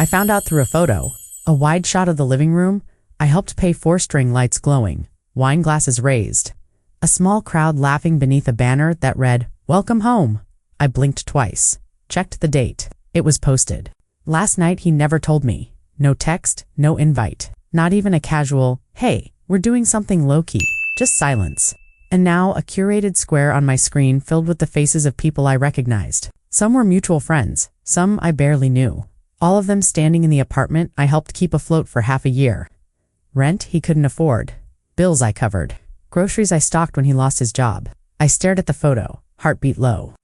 I found out through a photo. A wide shot of the living room. I helped pay 4-string lights glowing, wine glasses raised. A small crowd laughing beneath a banner that read, "Welcome home." I blinked twice. Checked the date. It was posted. Last night he never told me. No text, no invite. Not even a casual, "Hey, we're doing something low-key." Just silence. And now a curated square on my screen filled with the faces of people I recognized. Some were mutual friends, some I barely knew. All of them standing in the apartment I helped keep afloat for half a year. Rent he couldn't afford. Bills I covered. Groceries I stocked when he lost his job. I stared at the photo, heartbeat low.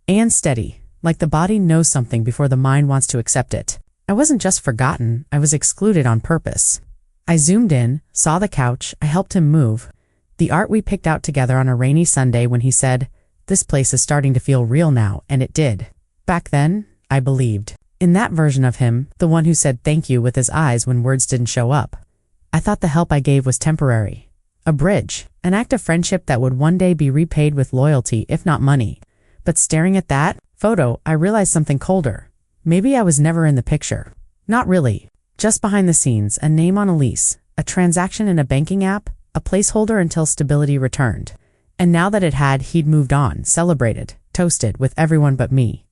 And steady, like the body knows something before the mind wants to accept it. I wasn't just forgotten, I was excluded on purpose. I zoomed in, saw the couch, I helped him move. The art we picked out together on a rainy Sunday when he said, "This place is starting to feel real now," and it did. Back then, I believed. In that version of him, the one who said thank you with his eyes when words didn't show up. I thought the help I gave was temporary. A bridge, an act of friendship that would one day be repaid with loyalty, if not money. But staring at that photo, I realized something colder. Maybe I was never in the picture. Not really. Just behind the scenes, a name on a lease, a transaction in a banking app, a placeholder until stability returned. And now that it had, he'd moved on, celebrated, toasted with everyone but me.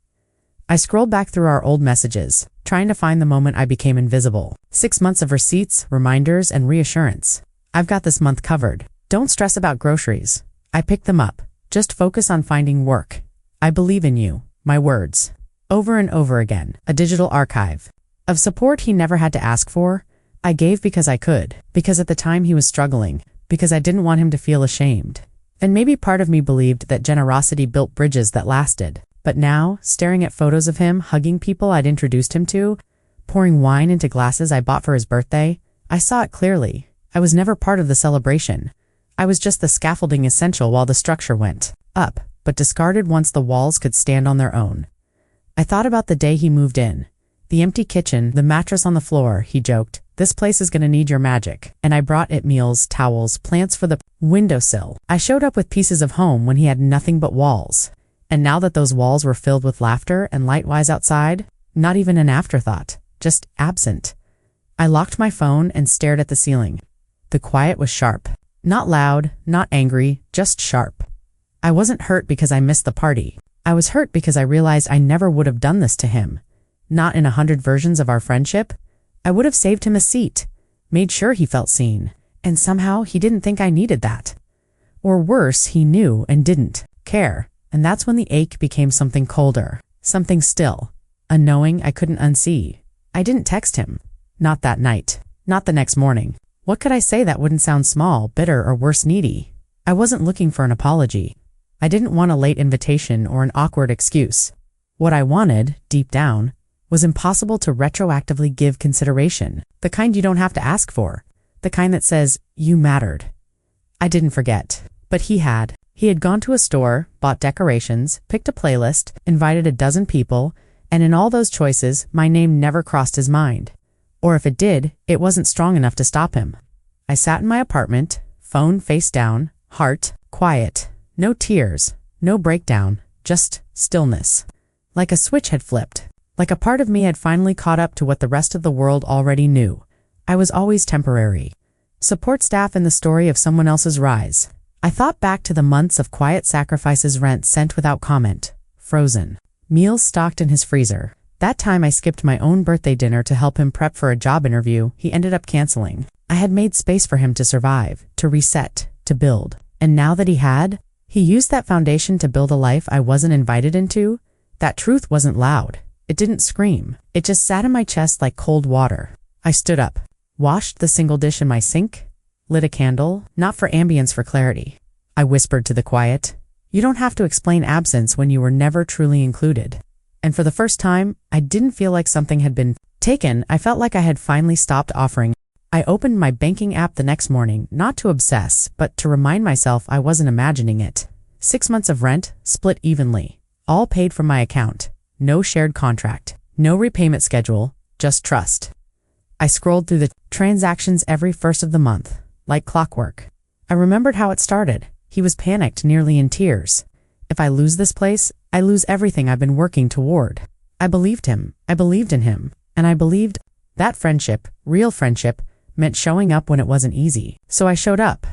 I scrolled back through our old messages, trying to find the moment I became invisible. 6 months of receipts, reminders, and reassurance. "I've got this month covered. Don't stress about groceries." I picked them up. "Just focus on finding work. I believe in you." My words. Over and over again. A digital archive. Of support he never had to ask for. I gave because I could. Because at the time he was struggling. Because I didn't want him to feel ashamed. And maybe part of me believed that generosity built bridges that lasted. But now, staring at photos of him hugging people I'd introduced him to, pouring wine into glasses I bought for his birthday, I saw it clearly. I was never part of the celebration. I was just the scaffolding essential while the structure went up, but discarded once the walls could stand on their own. I thought about the day he moved in. The empty kitchen, the mattress on the floor, he joked. "This place is gonna need your magic." And I brought it meals, towels, plants for the windowsill. I showed up with pieces of home when he had nothing but walls. And now that those walls were filled with laughter and light-wise outside, not even an afterthought, just absent. I locked my phone and stared at the ceiling. The quiet was sharp. Not loud, not angry, just sharp. I wasn't hurt because I missed the party. I was hurt because I realized I never would have done this to him. Not in 100 versions of our friendship. I would have saved him a seat, made sure he felt seen, and somehow he didn't think I needed that. Or worse, he knew and didn't care. And that's when the ache became something colder, something still, a knowing I couldn't unsee. I didn't text him. Not that night. Not the next morning. What could I say that wouldn't sound small, bitter, or worse, needy? I wasn't looking for an apology. I didn't want a late invitation or an awkward excuse. What I wanted, deep down, was impossible to retroactively give consideration. The kind you don't have to ask for. The kind that says, "You mattered." I didn't forget. But he had. He had gone to a store, bought decorations, picked a playlist, invited a dozen people, and in all those choices, my name never crossed his mind. Or if it did, it wasn't strong enough to stop him. I sat in my apartment, phone face down, heart quiet, no tears, no breakdown, just stillness. Like a switch had flipped, like a part of me had finally caught up to what the rest of the world already knew. I was always temporary. Support staff in the story of someone else's rise. I thought back to the months of quiet sacrifices, rent sent without comment, frozen, meals stocked in his freezer. That time I skipped my own birthday dinner to help him prep for a job interview he ended up canceling. I had made space for him to survive, to reset, to build. And now that he used that foundation to build a life I wasn't invited into. That truth wasn't loud. It didn't scream. It just sat in my chest like cold water. I stood up, washed the single dish in my sink, lit a candle, not for ambience, for clarity. I whispered to the quiet, "You don't have to explain absence when you were never truly included." And for the first time, I didn't feel like something had been taken. I felt like I had finally stopped offering. I opened my banking app the next morning, not to obsess, but to remind myself I wasn't imagining it. 6 months of rent, split evenly, all paid from my account. No shared contract, no repayment schedule, just trust. I scrolled through the transactions every first of the month, like clockwork. I remembered how it started. He was panicked, nearly in tears. If I lose this place, I lose everything I've been working toward. I believed him. I believed in him. And I believed that friendship, real friendship, meant showing up when it wasn't easy. So I showed up.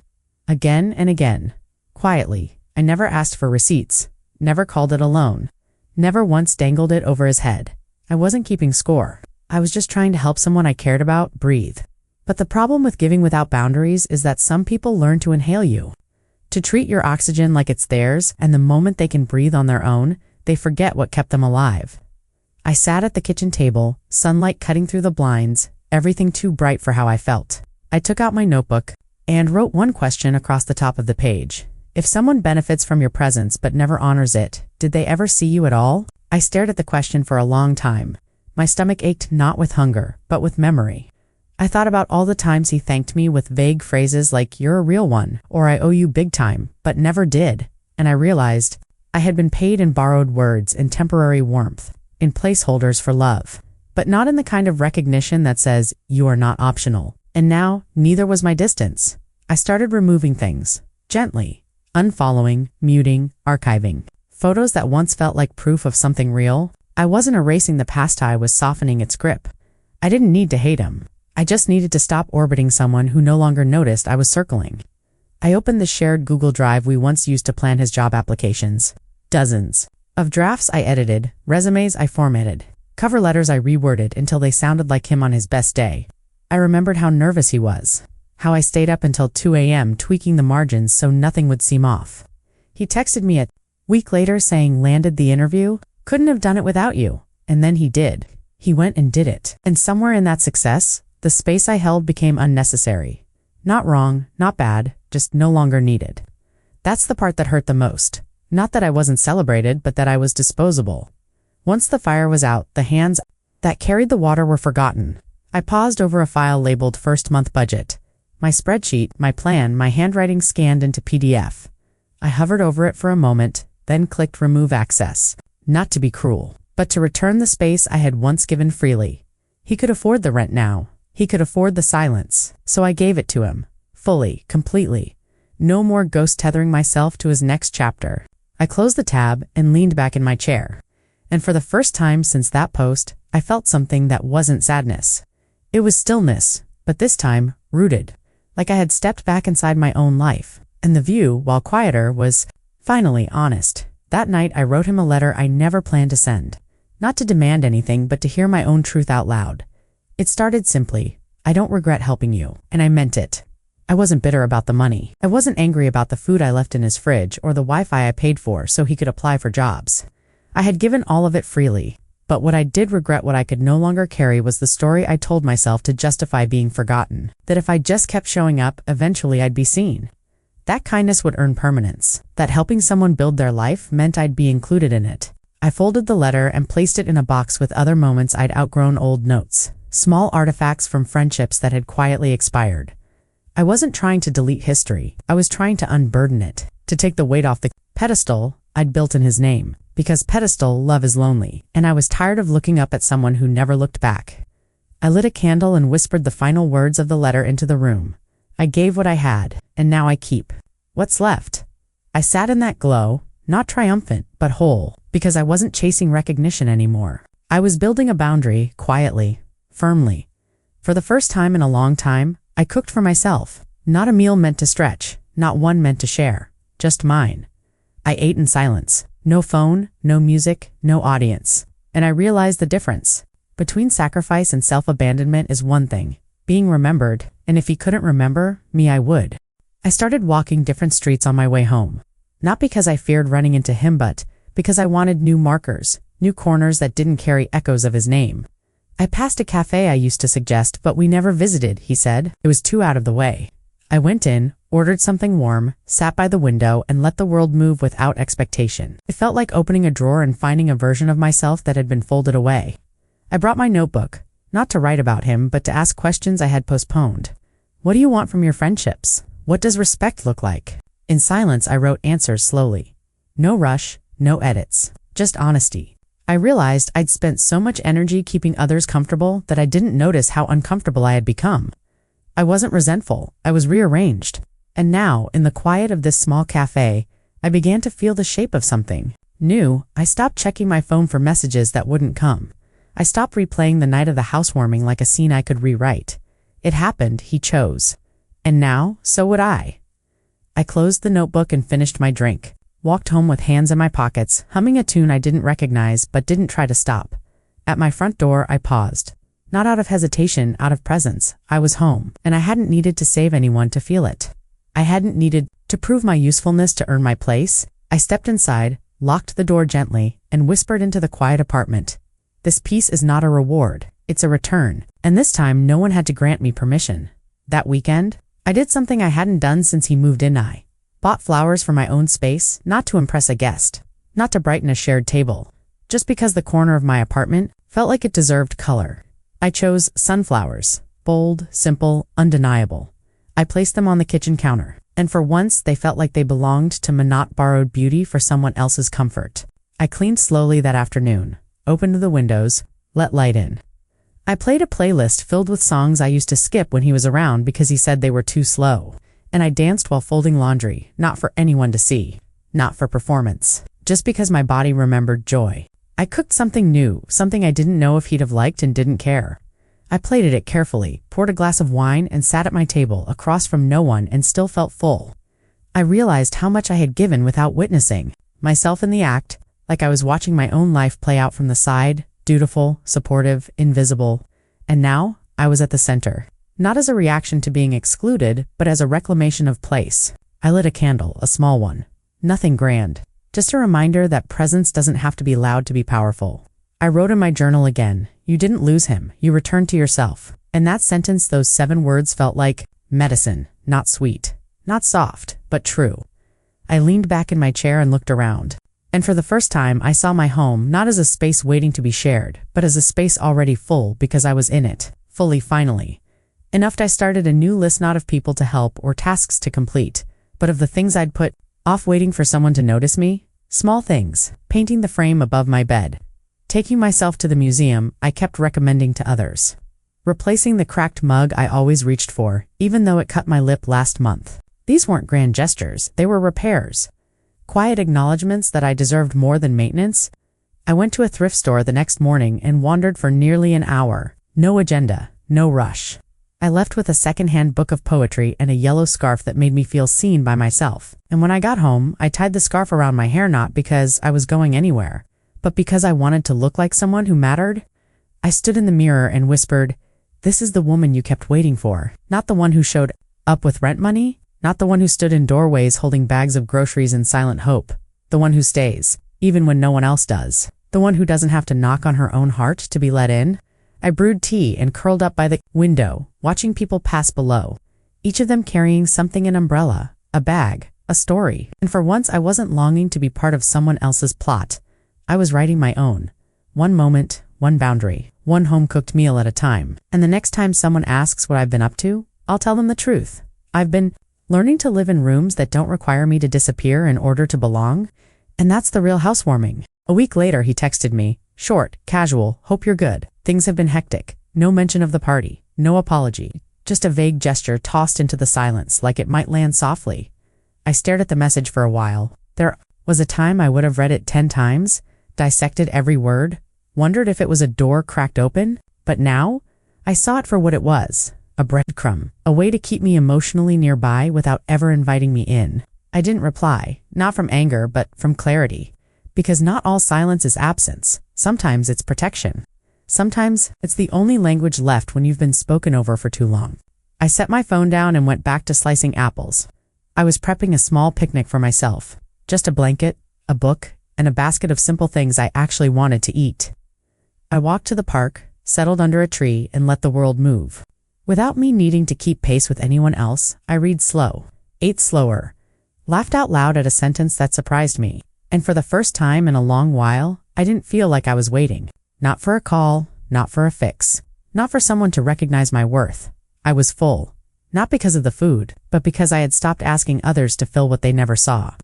Again and again. Quietly. I never asked for receipts. Never called it a loan. Never once dangled it over his head. I wasn't keeping score. I was just trying to help someone I cared about breathe. But the problem with giving without boundaries is that some people learn to inhale you, to treat your oxygen like it's theirs, and the moment they can breathe on their own, they forget what kept them alive. I sat at the kitchen table, sunlight cutting through the blinds, everything too bright for how I felt. I took out my notebook and wrote one question across the top of the page. If someone benefits from your presence but never honors it, did they ever see you at all? I stared at the question for a long time. My stomach ached not with hunger, but with memory. I thought about all the times he thanked me with vague phrases like, "You're a real one," or "I owe you big time," but never did. And I realized I had been paid in borrowed words, in temporary warmth, in placeholders for love, but not in the kind of recognition that says, "You are not optional." And now, neither was my distance. I started removing things, gently, unfollowing, muting, archiving. Photos that once felt like proof of something real. I wasn't erasing the past, I was softening its grip. I didn't need to hate him. I just needed to stop orbiting someone who no longer noticed I was circling. I opened the shared Google Drive we once used to plan his job applications. Dozens of drafts I edited, resumes I formatted, cover letters I reworded until they sounded like him on his best day. I remembered how nervous he was, how I stayed up until 2 a.m. tweaking the margins so nothing would seem off. He texted me a week later saying, "Landed the interview? Couldn't have done it without you." And then he did. He went and did it. And somewhere in that success, the space I held became unnecessary. Not wrong, not bad, just no longer needed. That's the part that hurt the most. Not that I wasn't celebrated, but that I was disposable. Once the fire was out, the hands that carried the water were forgotten. I paused over a file labeled first month budget. My spreadsheet, my plan, my handwriting scanned into PDF. I hovered over it for a moment, then clicked remove access. Not to be cruel, but to return the space I had once given freely. He could afford the rent now. He could afford the silence. So I gave it to him. Fully, completely. No more ghost tethering myself to his next chapter. I closed the tab and leaned back in my chair. And for the first time since that post, I felt something that wasn't sadness. It was stillness, but this time, rooted. Like I had stepped back inside my own life. And the view, while quieter, was finally honest. That night I wrote him a letter I never planned to send. Not to demand anything, but to hear my own truth out loud. It started simply, "I don't regret helping you," and I meant it. I wasn't bitter about the money. I wasn't angry about the food I left in his fridge or the Wi-Fi I paid for so he could apply for jobs. I had given all of it freely. But what I did regret, what I could no longer carry, was the story I told myself to justify being forgotten. That if I just kept showing up, eventually I'd be seen. That kindness would earn permanence. That helping someone build their life meant I'd be included in it. I folded the letter and placed it in a box with other moments I'd outgrown, old notes. Small artifacts from friendships that had quietly expired. I wasn't trying to delete history. I was trying to unburden it. To take the weight off the pedestal I'd built in his name. Because pedestal love is lonely, and I was tired of looking up at someone who never looked back. I lit a candle and whispered the final words of the letter into the room. I gave what I had, and now I keep what's left. I sat in that glow, not triumphant, but whole, because I wasn't chasing recognition anymore. I was building a boundary, quietly, firmly. For the first time in a long time, I cooked for myself. Not a meal meant to stretch, not one meant to share, just mine. I ate in silence. No phone, no music, no audience. And I realized the difference. Between sacrifice and self-abandonment is one thing, being remembered, and if he couldn't remember me, I would. I started walking different streets on my way home. Not because I feared running into him, but because I wanted new markers, new corners that didn't carry echoes of his name. I passed a cafe I used to suggest, but we never visited, he said. It was too out of the way. I went in, ordered something warm, sat by the window, and let the world move without expectation. It felt like opening a drawer and finding a version of myself that had been folded away. I brought my notebook, not to write about him, but to ask questions I had postponed. What do you want from your friendships? What does respect look like? In silence, I wrote answers slowly. No rush, no edits, just honesty. I realized I'd spent so much energy keeping others comfortable that I didn't notice how uncomfortable I had become. I wasn't resentful, I was rearranged. And now, in the quiet of this small cafe, I began to feel the shape of something new. I stopped checking my phone for messages that wouldn't come. I stopped replaying the night of the housewarming like a scene I could rewrite. It happened, he chose. And now, so would I. I closed the notebook and finished my drink, walked home with hands in my pockets, humming a tune I didn't recognize but didn't try to stop. At my front door, I paused. Not out of hesitation, out of presence. I was home, and I hadn't needed to save anyone to feel it. I hadn't needed to prove my usefulness to earn my place. I stepped inside, locked the door gently, and whispered into the quiet apartment. This peace is not a reward, it's a return, and this time no one had to grant me permission. That weekend, I did something I hadn't done since he moved in. I bought flowers for my own space, not to impress a guest, not to brighten a shared table, just because the corner of my apartment felt like it deserved color. I chose sunflowers, bold, simple, undeniable. I placed them on the kitchen counter, and for once they felt like they belonged to me, not borrowed beauty for someone else's comfort. I cleaned slowly that afternoon, opened the windows, let light in. I played a playlist filled with songs I used to skip when he was around because he said they were too slow, and I danced while folding laundry, not for anyone to see, not for performance, just because my body remembered joy. I cooked something new, something I didn't know if he'd have liked and didn't care. I plated it carefully, poured a glass of wine, and sat at my table across from no one and still felt full. I realized how much I had given without witnessing, myself in the act, like I was watching my own life play out from the side, dutiful, supportive, invisible, and now I was at the center. Not as a reaction to being excluded, but as a reclamation of place. I lit a candle, a small one. Nothing grand. Just a reminder that presence doesn't have to be loud to be powerful. I wrote in my journal again, you didn't lose him, you returned to yourself. And that sentence, those 7 words felt like medicine, not sweet, not soft, but true. I leaned back in my chair and looked around. And for the first time, I saw my home not as a space waiting to be shared, but as a space already full because I was in it, fully finally. Enough I started a new list, not of people to help or tasks to complete, but of the things I'd put off waiting for someone to notice me. Small things, painting the frame above my bed, taking myself to the museum I kept recommending to others, replacing the cracked mug I always reached for, even though it cut my lip last month. These weren't grand gestures, they were repairs. Quiet acknowledgments that I deserved more than maintenance. I went to a thrift store the next morning and wandered for nearly an hour. No agenda, no rush. I left with a second-hand book of poetry and a yellow scarf that made me feel seen by myself. And when I got home, I tied the scarf around my hair not because I was going anywhere, but because I wanted to look like someone who mattered. I stood in the mirror and whispered, this is the woman you kept waiting for, not the one who showed up with rent money, not the one who stood in doorways holding bags of groceries in silent hope, the one who stays, even when no one else does, the one who doesn't have to knock on her own heart to be let in. I brewed tea and curled up by the window, watching people pass below, each of them carrying something: an umbrella, a bag, a story. And for once I wasn't longing to be part of someone else's plot. I was writing my own. One moment, one boundary, one home-cooked meal at a time. And the next time someone asks what I've been up to, I'll tell them the truth. I've been learning to live in rooms that don't require me to disappear in order to belong. And that's the real housewarming. A week later he texted me, short, casual, hope you're good. Things have been hectic. No mention of the party. No apology. Just a vague gesture tossed into the silence like it might land softly. I stared at the message for a while. There was a time I would have read it 10 times, dissected every word, wondered if it was a door cracked open, but now I saw it for what it was, a breadcrumb, a way to keep me emotionally nearby without ever inviting me in. I didn't reply, not from anger but from clarity, because not all silence is absence. Sometimes it's protection. Sometimes it's the only language left when you've been spoken over for too long. I set my phone down and went back to slicing apples. I was prepping a small picnic for myself, just a blanket, a book, and a basket of simple things I actually wanted to eat. I walked to the park, settled under a tree, and let the world move. Without me needing to keep pace with anyone else, I read slow, ate slower, laughed out loud at a sentence that surprised me, and for the first time in a long while, I didn't feel like I was waiting. Not for a call, not for a fix, not for someone to recognize my worth. I was full, not because of the food, but because I had stopped asking others to fill what they never saw.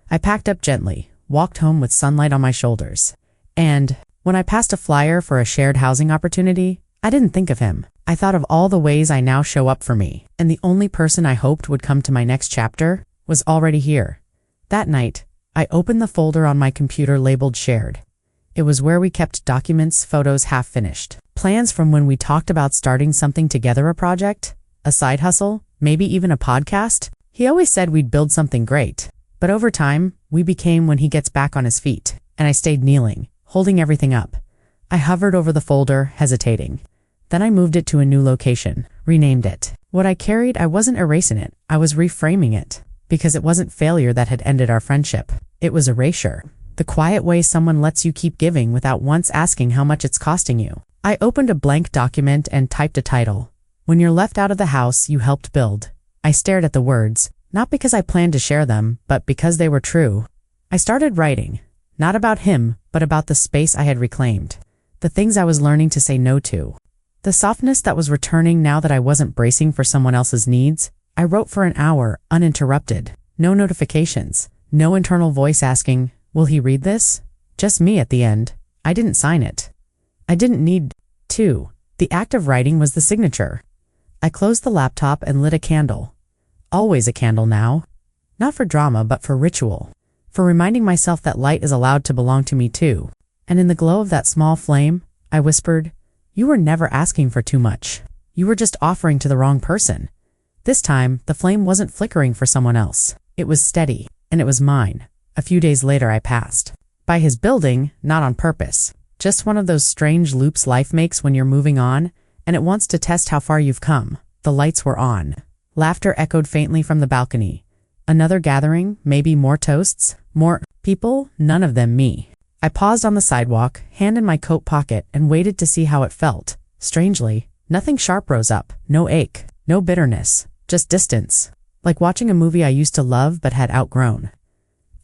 I packed up gently, walked home with sunlight on my shoulders, and when I passed a flyer for a shared housing opportunity, I didn't think of him. I thought of all the ways I now show up for me, and the only person I hoped would come to my next chapter was already here. That night, I opened the folder on my computer labeled shared. It was where we kept documents, photos half finished. Plans from when we talked about starting something together, a project, a side hustle, maybe even a podcast. He always said we'd build something great. But over time, we became when he gets back on his feet. And I stayed kneeling, holding everything up. I hovered over the folder, hesitating. Then I moved it to a new location, renamed it. What I carried, I wasn't erasing it. I was reframing it. Because it wasn't failure that had ended our friendship. It was erasure. The quiet way someone lets you keep giving without once asking how much it's costing you. I opened a blank document and typed a title. When you're left out of the house you helped build. I stared at the words, not because I planned to share them, but because they were true. I started writing, not about him, but about the space I had reclaimed. The things I was learning to say no to. The softness that was returning now that I wasn't bracing for someone else's needs. I wrote for an hour, uninterrupted. No notifications. No internal voice asking, will he read this? Just me at the end. I didn't sign it. I didn't need to. The act of writing was the signature. I closed the laptop and lit a candle. Always a candle now. Not for drama, but for ritual. For reminding myself that light is allowed to belong to me too. And in the glow of that small flame, I whispered, you were never asking for too much. You were just offering to the wrong person. This time, the flame wasn't flickering for someone else. It was steady, and it was mine. A few days later I passed. By his building, not on purpose. Just one of those strange loops life makes when you're moving on, and it wants to test how far you've come. The lights were on. Laughter echoed faintly from the balcony. Another gathering, maybe more toasts, more people, none of them me. I paused on the sidewalk, hand in my coat pocket, and waited to see how it felt. Strangely, nothing sharp rose up, no ache, no bitterness. Just distance. Like watching a movie I used to love but had outgrown.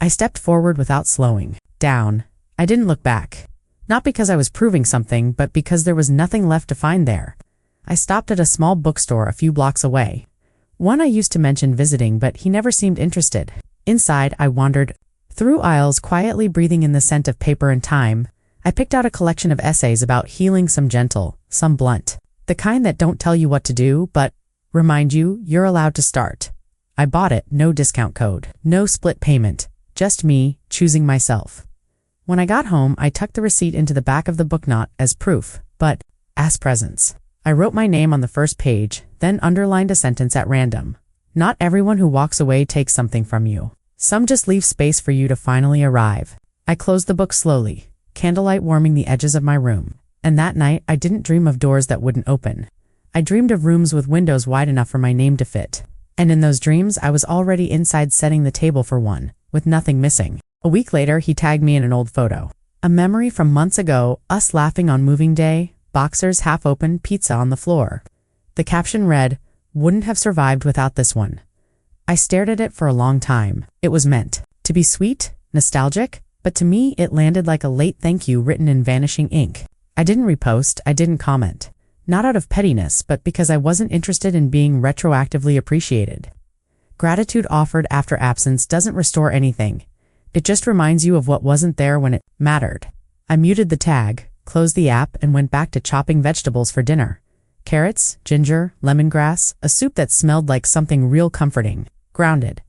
I stepped forward without slowing. Down. I didn't look back. Not because I was proving something, but because there was nothing left to find there. I stopped at a small bookstore a few blocks away. One I used to mention visiting, but he never seemed interested. Inside, I wandered through aisles, quietly breathing in the scent of paper and time. I picked out a collection of essays about healing, some gentle, some blunt. The kind that don't tell you what to do, but remind you, you're allowed to start. I bought it, no discount code, no split payment, just me, choosing myself. When I got home, I tucked the receipt into the back of the book, not as proof, but as presence. I wrote my name on the first page, then underlined a sentence at random. Not everyone who walks away takes something from you. Some just leave space for you to finally arrive. I closed the book slowly, candlelight warming the edges of my room. And that night, I didn't dream of doors that wouldn't open. I dreamed of rooms with windows wide enough for my name to fit. And in those dreams, I was already inside setting the table for one, with nothing missing. A week later, he tagged me in an old photo. A memory from months ago, us laughing on moving day, boxers half open, pizza on the floor. The caption read, wouldn't have survived without this one. I stared at it for a long time. It was meant to be sweet, nostalgic, but to me, it landed like a late thank you written in vanishing ink. I didn't repost, I didn't comment. Not out of pettiness, but because I wasn't interested in being retroactively appreciated. Gratitude offered after absence doesn't restore anything. It just reminds you of what wasn't there when it mattered. I muted the tag, closed the app, and went back to chopping vegetables for dinner. Carrots, ginger, lemongrass, a soup that smelled like something real comforting. Grounded.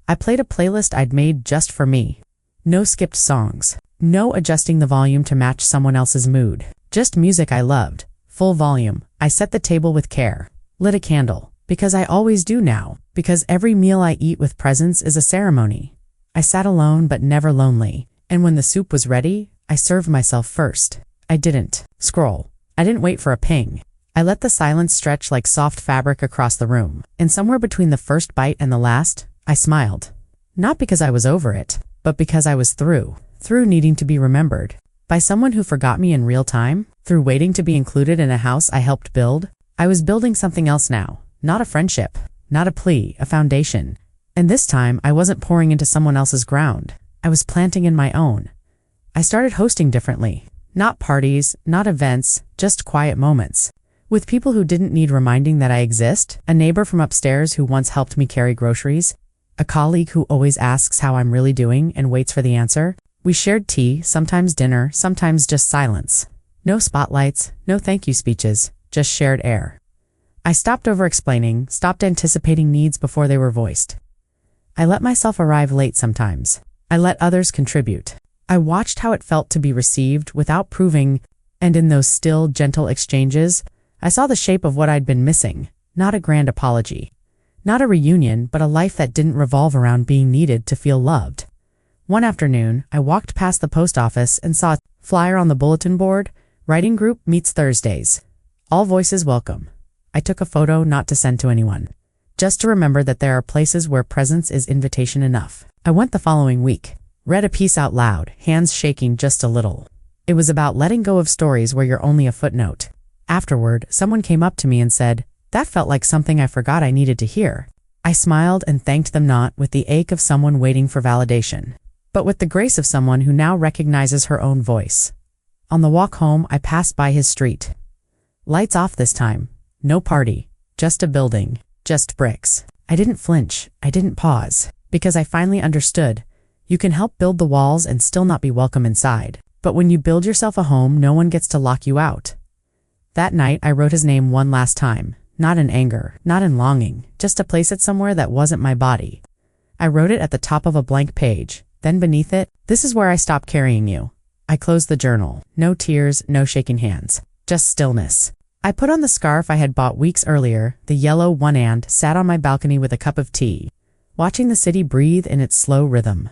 I played a playlist I'd made just for me. No skipped songs. No adjusting the volume to match someone else's mood. Just music I loved. Full volume. I set the table with care. Lit a candle. Because I always do now. Because every meal I eat with presence is a ceremony. I sat alone but never lonely. And when the soup was ready, I served myself first. I didn't scroll. I didn't wait for a ping. I let the silence stretch like soft fabric across the room. And somewhere between the first bite and the last, I smiled. Not because I was over it, but because I was through. Through needing to be remembered. By someone who forgot me in real time, through waiting to be included in a house I helped build. I was building something else now. Not a friendship. Not a plea, a foundation. And this time, I wasn't pouring into someone else's ground. I was planting in my own. I started hosting differently. Not parties, not events, just quiet moments. With people who didn't need reminding that I exist. A neighbor from upstairs who once helped me carry groceries. A colleague who always asks how I'm really doing and waits for the answer. We shared tea, sometimes dinner, sometimes just silence. No spotlights, no thank you speeches, just shared air. I stopped over-explaining, stopped anticipating needs before they were voiced. I let myself arrive late sometimes. I let others contribute. I watched how it felt to be received without proving, and in those still, gentle exchanges, I saw the shape of what I'd been missing, not a grand apology. Not a reunion, but a life that didn't revolve around being needed to feel loved. One afternoon, I walked past the post office and saw a flyer on the bulletin board, "Writing Group meets Thursdays. All voices welcome." I took a photo not to send to anyone, just to remember that there are places where presence is invitation enough. I went the following week, read a piece out loud, hands shaking just a little. It was about letting go of stories where you're only a footnote. Afterward, someone came up to me and said, "That felt like something I forgot I needed to hear." I smiled and thanked them, not with the ache of someone waiting for validation, but with the grace of someone who now recognizes her own voice. On the walk home, I passed by his street. Lights off this time. No party. Just a building. Just bricks. I didn't flinch. I didn't pause. Because I finally understood. You can help build the walls and still not be welcome inside. But when you build yourself a home, no one gets to lock you out. That night, I wrote his name one last time. Not in anger, not in longing, just to place it somewhere that wasn't my body. I wrote it at the top of a blank page. Then beneath it, "This is where I stop carrying you." I closed the journal. No tears, no shaking hands. Just stillness. I put on the scarf I had bought weeks earlier, the yellow one, and sat on my balcony with a cup of tea, watching the city breathe in its slow rhythm.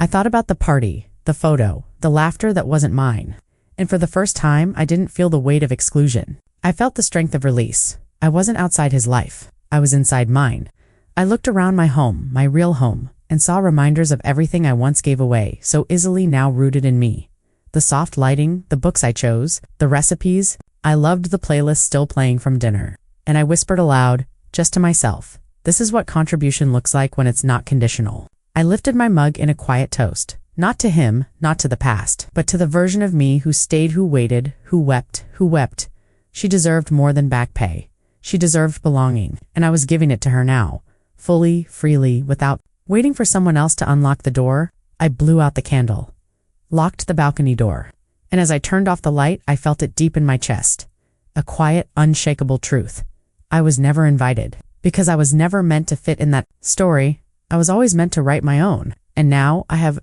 I thought about the party, the photo, the laughter that wasn't mine. And for the first time, I didn't feel the weight of exclusion. I felt the strength of release. I wasn't outside his life. I was inside mine. I looked around my home, my real home, and saw reminders of everything I once gave away, so easily now rooted in me. The soft lighting, the books I chose, the recipes. I loved the playlist still playing from dinner. And I whispered aloud, just to myself, "This is what contribution looks like when it's not conditional." I lifted my mug in a quiet toast. Not to him, not to the past, but to the version of me who stayed, who waited, who wept, who wept. She deserved more than back pay. She deserved belonging, and I was giving it to her now, fully, freely, without waiting for someone else to unlock the door. I blew out the candle, locked the balcony door, and as I turned off the light, I felt it deep in my chest. A quiet, unshakable truth. I was never invited, because I was never meant to fit in that story. I was always meant to write my own, and now I have